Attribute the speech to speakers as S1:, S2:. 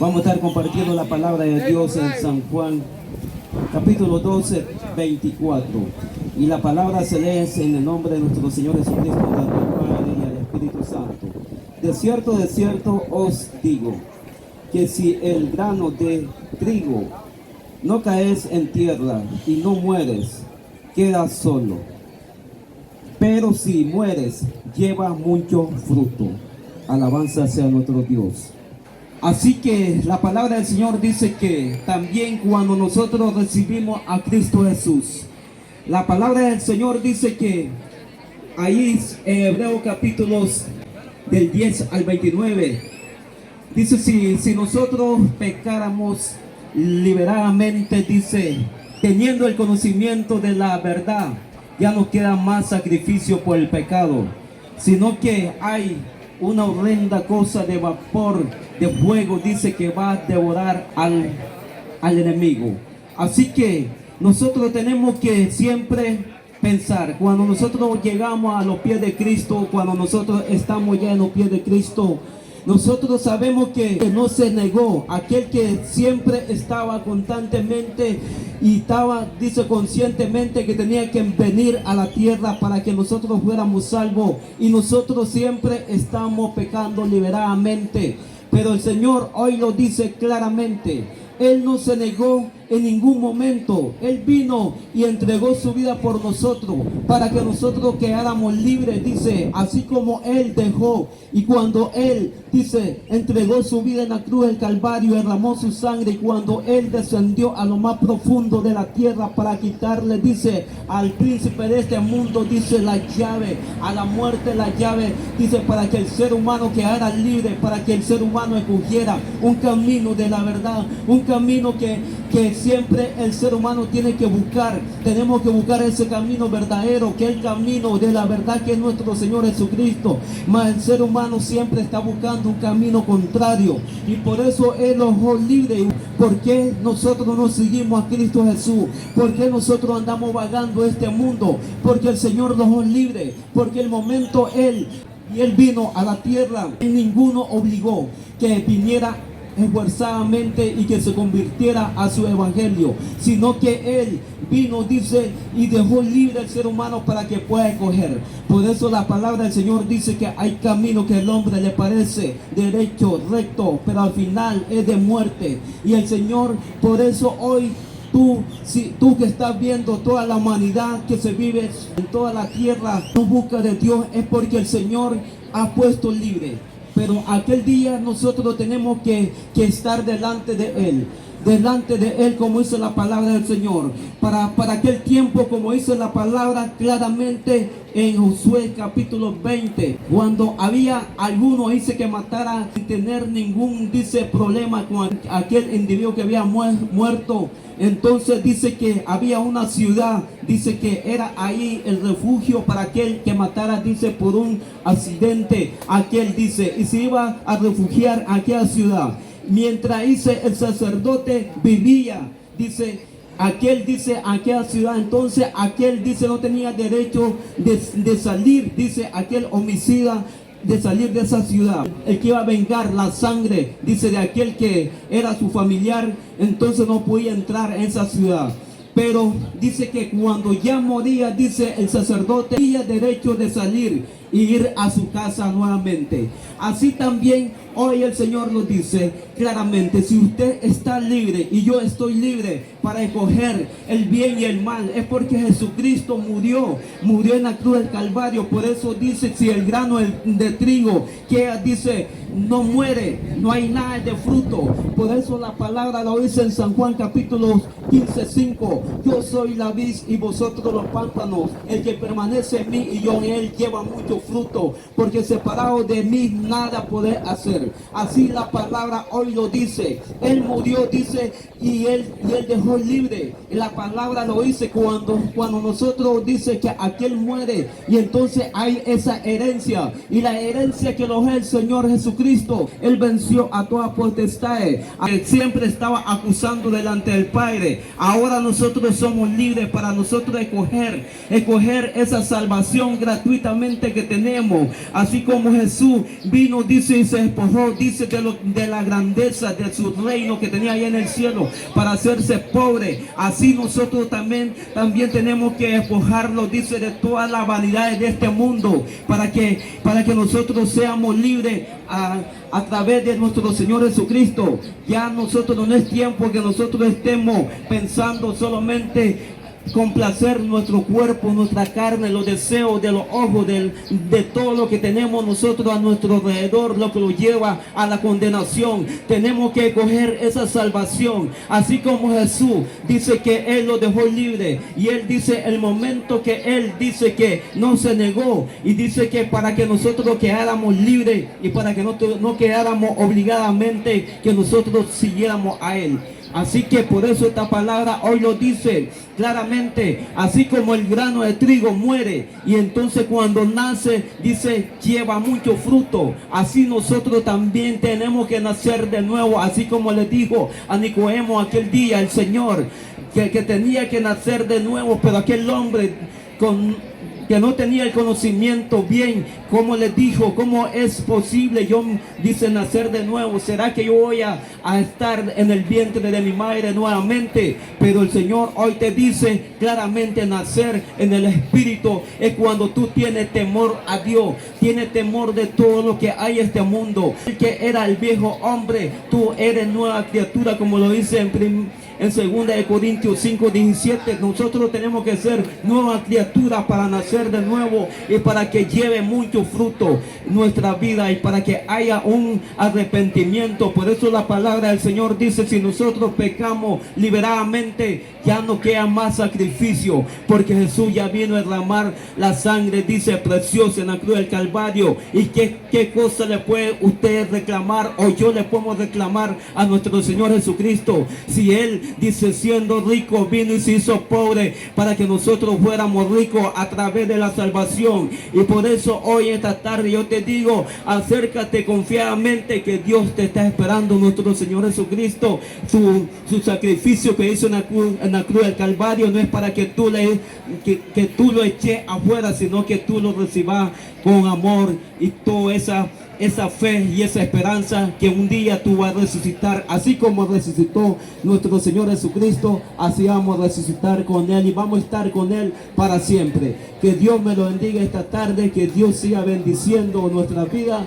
S1: Vamos a estar compartiendo la palabra de Dios en San Juan, capítulo 12, 24. Y la palabra se lee en el nombre de nuestro Señor Jesucristo, tanto al Padre y al Espíritu Santo. De cierto os digo, que si el grano de trigo no caes en tierra y no mueres, quedas solo. Pero si mueres, lleva mucho fruto. Alabanza sea nuestro Dios. Así que la palabra del Señor dice que también cuando nosotros recibimos a Cristo Jesús, la palabra del Señor dice que ahí en Hebreos capítulos del 10 al 29, dice si nosotros pecáramos liberadamente, dice, teniendo el conocimiento de la verdad, ya no queda más sacrificio por el pecado, sino que hay una horrenda cosa de vapor de fuego, dice, que va a devorar al enemigo. Así que nosotros tenemos que siempre pensar, cuando nosotros llegamos a los pies de Cristo, cuando nosotros estamos ya en los pies de Cristo, nosotros sabemos que no se negó, aquel que siempre estaba constantemente y estaba, dice, conscientemente que tenía que venir a la tierra para que nosotros fuéramos salvos, y nosotros siempre estamos pecando liberadamente. Pero el Señor hoy lo dice claramente. Él no se negó en ningún momento. Él vino y entregó su vida por nosotros, para que nosotros quedáramos libres, dice, así como Él dejó. Y cuando Él, dice, entregó su vida en la cruz del Calvario, derramó su sangre, y cuando Él descendió a lo más profundo de la tierra para quitarle, dice, al príncipe de este mundo, dice, la llave, a la muerte la llave, dice, para que el ser humano quedara libre, para que el ser humano escogiera un camino de la verdad, un camino que siempre el ser humano tiene que buscar. Tenemos que buscar ese camino verdadero, que es el camino de la verdad, que es nuestro Señor Jesucristo. Mas el ser humano siempre está buscando un camino contrario, y por eso Él los dejó libre. ¿Por qué nosotros no seguimos a Cristo Jesús? ¿Por qué nosotros andamos vagando este mundo? Porque el Señor los dejó libre, porque el momento Él vino a la tierra y ninguno obligó que viniera esforzadamente y que se convirtiera a su evangelio, sino que Él vino, dice, y dejó libre al ser humano para que pueda escoger. Por eso la palabra del Señor dice que hay camino que al hombre le parece derecho, recto, pero al final es de muerte. Y el Señor, por eso hoy tú que estás viendo toda la humanidad que se vive en toda la tierra en busca de Dios, es porque el Señor ha puesto libre. Pero aquel día nosotros tenemos que estar delante de Él, como dice la palabra del Señor. Para aquel tiempo, como dice la palabra claramente en Josué capítulo 20, cuando había alguno, dice, que matara sin tener ningún, dice, problema con aquel individuo que había muerto. Entonces dice que había una ciudad, dice que era ahí el refugio para aquel que matara, dice, por un accidente, aquel, dice, y se iba a refugiar a aquella ciudad. Mientras, dice, el sacerdote vivía, dice, aquella ciudad, entonces aquel, dice, no tenía derecho de salir, dice, aquel homicida, de salir de esa ciudad. El que iba a vengar la sangre, dice, de aquel que era su familiar, entonces no podía entrar en esa ciudad. Pero dice que cuando ya moría, dice, el sacerdote tenía derecho de salir y ir a su casa nuevamente. Así también hoy el Señor nos dice claramente, si usted está libre y yo estoy libre para escoger el bien y el mal, es porque Jesucristo murió en la cruz del Calvario. Por eso dice, si el grano de trigo que dice no muere, no hay nada de fruto. Por eso la palabra lo dice en San Juan capítulo 15:5, yo soy la vid y vosotros los pámpanos, el que permanece en mí y yo en él lleva mucho fruto, porque separado de mí nada poder hacer. Así la palabra hoy lo dice. Él murió, dice, y él dejó libre. Y la palabra lo dice cuando nosotros dice que aquel muere, y entonces hay esa herencia, y la herencia que lo es el Señor Jesucristo. Él venció a toda potestad, él siempre estaba acusando delante del Padre. Ahora nosotros somos libres para nosotros escoger esa salvación gratuitamente que tenemos. Así como Jesús vino, dice, y se despojó, dice, de la grandeza de su reino que tenía allá en el cielo para hacerse pobre. Así nosotros también tenemos que despojarlo, dice, de todas las vanidades de este mundo, para que nosotros seamos libres a través de nuestro Señor Jesucristo. Ya nosotros no es tiempo que nosotros estemos pensando solamente complacer nuestro cuerpo, nuestra carne, los deseos de los ojos, de todo lo que tenemos nosotros a nuestro alrededor, lo que nos lleva a la condenación. Tenemos que coger esa salvación, así como Jesús dice que Él lo dejó libre, y Él dice el momento que Él dice que no se negó, y dice que para que nosotros quedáramos libres y para que no quedáramos obligadamente, que nosotros siguiéramos a Él. Así que por eso esta palabra hoy lo dice claramente, así como el grano de trigo muere y entonces cuando nace, dice, lleva mucho fruto. Así nosotros también tenemos que nacer de nuevo, así como le dijo a Nicodemo aquel día el Señor, que tenía que nacer de nuevo, pero aquel hombre que no tenía el conocimiento bien, como le dijo, ¿cómo es posible yo, dice, nacer de nuevo? ¿Será que yo voy a estar en el vientre de mi madre nuevamente? Pero el Señor hoy te dice claramente, nacer en el Espíritu es cuando tú tienes temor a Dios, tienes temor de todo lo que hay en este mundo. El que era el viejo hombre, tú eres nueva criatura, como lo dice en 2 Corintios 5:17. Nosotros tenemos que ser nuevas criaturas para nacer de nuevo y para que lleve mucho fruto nuestra vida y para que haya un arrepentimiento. Por eso la palabra del Señor dice, si nosotros pecamos liberadamente, ya no queda más sacrificio, porque Jesús ya vino a derramar la sangre, dice, preciosa en la cruz del Calvario. ¿Y qué cosa le puede usted reclamar, o yo le podemos reclamar a nuestro Señor Jesucristo? Si Él, dice, siendo rico, vino y se hizo pobre para que nosotros fuéramos ricos a través de la salvación. Y por eso hoy, esta tarde, yo te digo, acércate confiadamente, que Dios te está esperando, nuestro Señor Jesucristo. Su sacrificio que hizo en la cruz del Calvario no es para que tú lo eches afuera, sino que tú lo recibas con amor y toda esa fe y esa esperanza que un día tú vas a resucitar, así como resucitó nuestro Señor Jesucristo. Así vamos a resucitar con Él y vamos a estar con Él para siempre. Que Dios me lo bendiga esta tarde, que Dios siga bendiciendo nuestra vida.